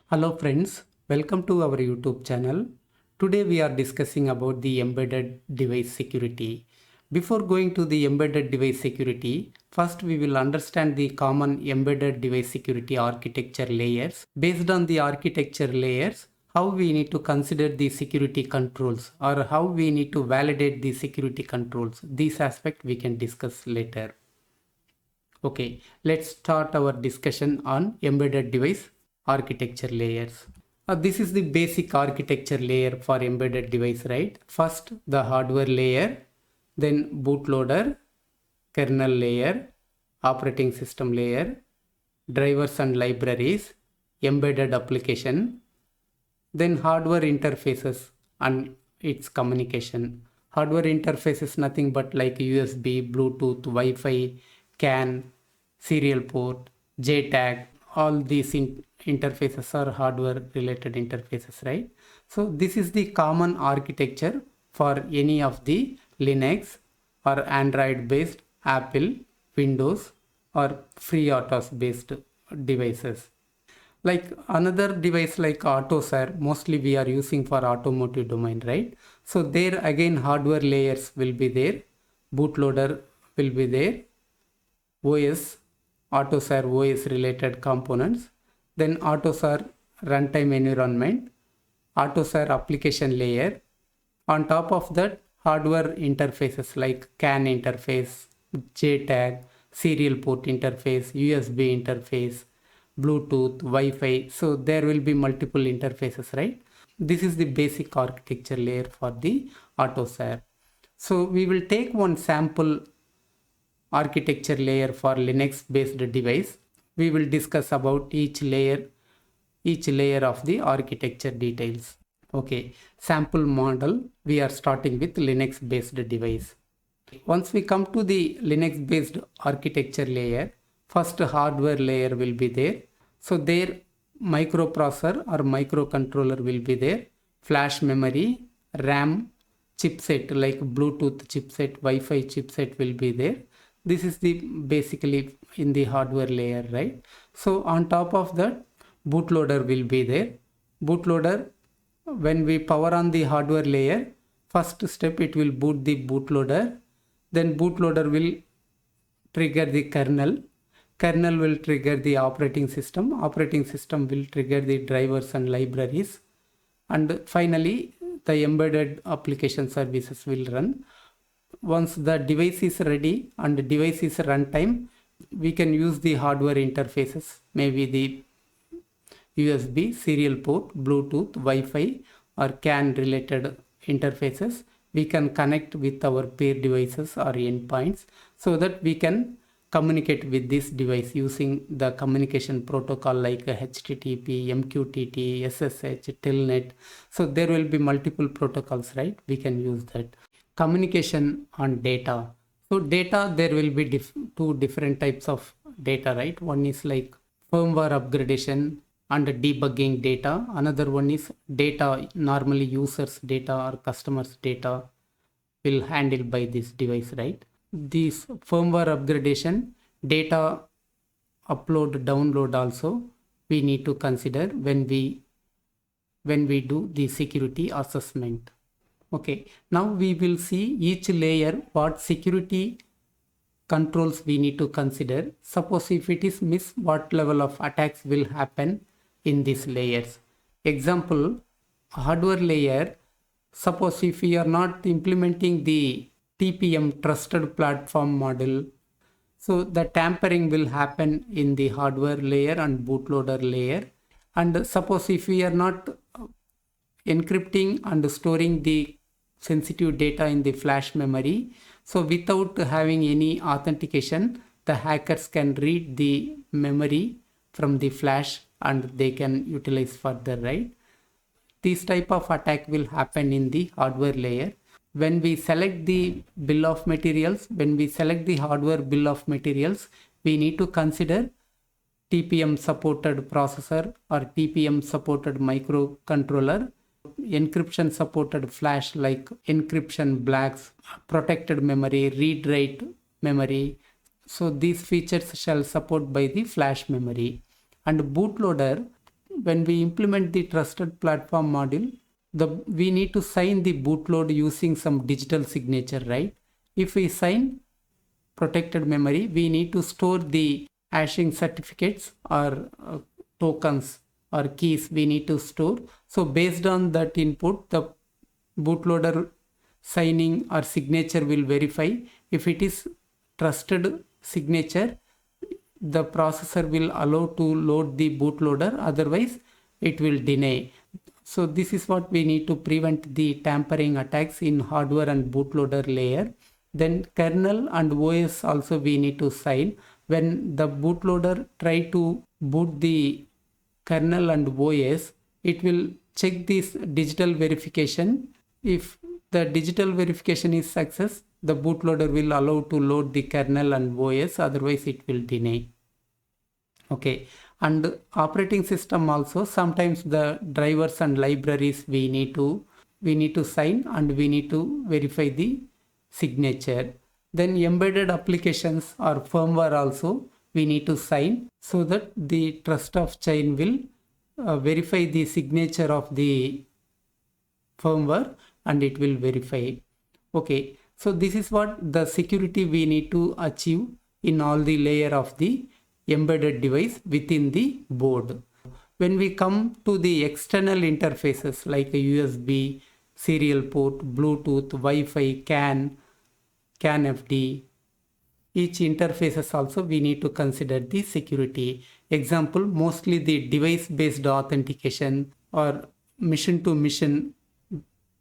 Hello friends, welcome to our YouTube channel. Today we are discussing about the embedded device security. Before going to the embedded device security, first we will understand the common embedded device security architecture layers. Based on the architecture layers, how we need to consider the security controls or how we need to validate the security controls. This aspect we can discuss later. Okay, let's start our discussion on embedded device architecture layers. This is the basic architecture layer for embedded device, right? First, the hardware layer, then bootloader, kernel layer, operating system layer, drivers and libraries, embedded application, then hardware interfaces and its communication. Hardware interface is nothing but like USB, Bluetooth, Wi-Fi, CAN, serial port, JTAG. All these interfaces are hardware related interfaces, right? So this is the common architecture for any of the Linux or Android based Apple, Windows or FreeRTOS based devices. Like another device like AutoSAR, mostly we are using for automotive domain, right? So there again hardware layers will be there, bootloader will be there, OS, AutoSAR OS related components, then AutoSAR runtime environment, AutoSAR application layer. On top of that, hardware interfaces like CAN interface, JTAG, serial port interface, USB interface, Bluetooth, Wi-Fi. So there will be multiple interfaces, right? This is the basic architecture layer for the AutoSAR. So we will take one sample architecture layer for Linux based device. We will discuss about each layer of the architecture details. Okay, sample model, we are starting with Linux based device. Once we come to the Linux based architecture layer, first hardware layer will be there. So there microprocessor or microcontroller will be there, flash memory, RAM, chipset like Bluetooth chipset, Wi-Fi chipset will be there. This is the basically in the hardware layer, right? So on top of that, bootloader will be there. Bootloader, when we power on the hardware layer, first step it will boot the bootloader, then bootloader will trigger the kernel will trigger the operating system will trigger the drivers and libraries, and finally the embedded application services will run. Once the device is ready and the device is runtime, we can use the hardware interfaces, maybe the USB, serial port, Bluetooth, Wi-Fi or CAN related interfaces. We can connect with our peer devices or endpoints so that we can communicate with this device using the communication protocol like HTTP, MQTT, SSH, Telnet. So there will be multiple protocols, right? We can use that. Communication on data. So data, there will be two different types of data, right? One is like firmware upgradation and debugging data. Another one is data, normally users data or customers data will handle by this device, right? This firmware upgradation, data upload, download also we need to consider when we do the security assessment. Okay, now we will see each layer what security controls we need to consider. Suppose if it is missed, what level of attacks will happen in these layers. Example, hardware layer, suppose if we are not implementing the TPM, trusted platform model, so the tampering will happen in the hardware layer and bootloader layer. And suppose if we are not encrypting and storing the sensitive data in the flash memory, so without having any authentication, the hackers can read the memory from the flash and they can utilize further, right? This type of attack will happen in the hardware layer. When we select the bill of materials, when we select the hardware bill of materials, we need to consider TPM supported processor or TPM supported microcontroller, encryption supported flash like encryption blacks, protected memory, read write memory. So these features shall support by the flash memory. And bootloader, when we implement the trusted platform module, we need to sign the bootload using some digital signature, right? If we sign protected memory, we need to store the hashing certificates or tokens or keys we need to store. So based on that input, the bootloader signing or signature will verify. If it is trusted signature, the processor will allow to load the bootloader, otherwise it will deny. So this is what we need to prevent the tampering attacks in hardware and bootloader layer. Then kernel and OS also we need to sign. When the bootloader try to boot the kernel and OS, it will check this digital verification. If the digital verification is success, the bootloader will allow to load the kernel and OS, otherwise it will deny. Okay, and operating system also, sometimes the drivers and libraries we need to sign and we need to verify the signature. Then embedded applications or firmware also we need to sign, so that the trust of chain will verify the signature of the firmware and it will verify. Okay, so this is what the security we need to achieve in all the layer of the embedded device within the board. When we come to the external interfaces like a USB, serial port, Bluetooth, Wi-Fi, CAN FD, each interfaces also we need to consider the security. Example, mostly the device based authentication or mission to mission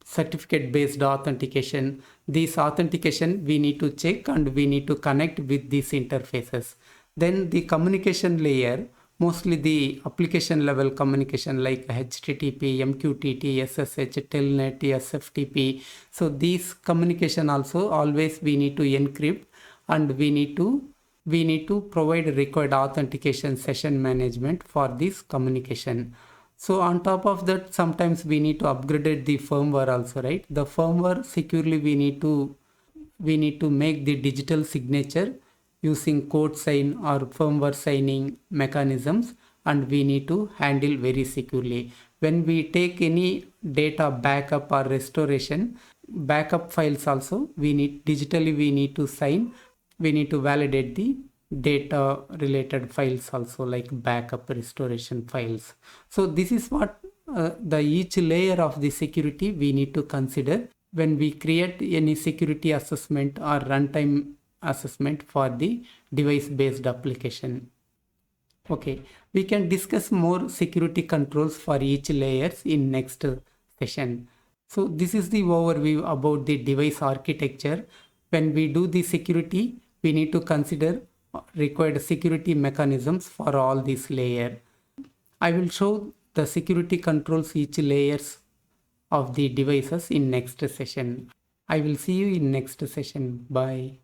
certificate based authentication. These authentication we need to check and we need to connect with these interfaces. Then the communication layer, mostly the application level communication like HTTP, MQTT, SSH, Telnet, SFTP. So these communication also always we need to encrypt, and we need to provide required authentication session management for this communication. So on top of that, sometimes we need to upgrade the firmware also, right? The firmware securely we need to make the digital signature using code sign or firmware signing mechanisms, and we need to handle very securely. When we take any data backup or restoration, backup files also we need to sign. We need to validate the data related files also, like backup restoration files. So this is what the each layer of the security we need to consider when we create any security assessment or runtime assessment for the device based application. Okay, we can discuss more security controls for each layers in next session. So this is the overview about the device architecture. When we do the security, we need to consider required security mechanisms for all these layers. I will show the security controls each layers of the devices in next session. I will see you in next session. Bye.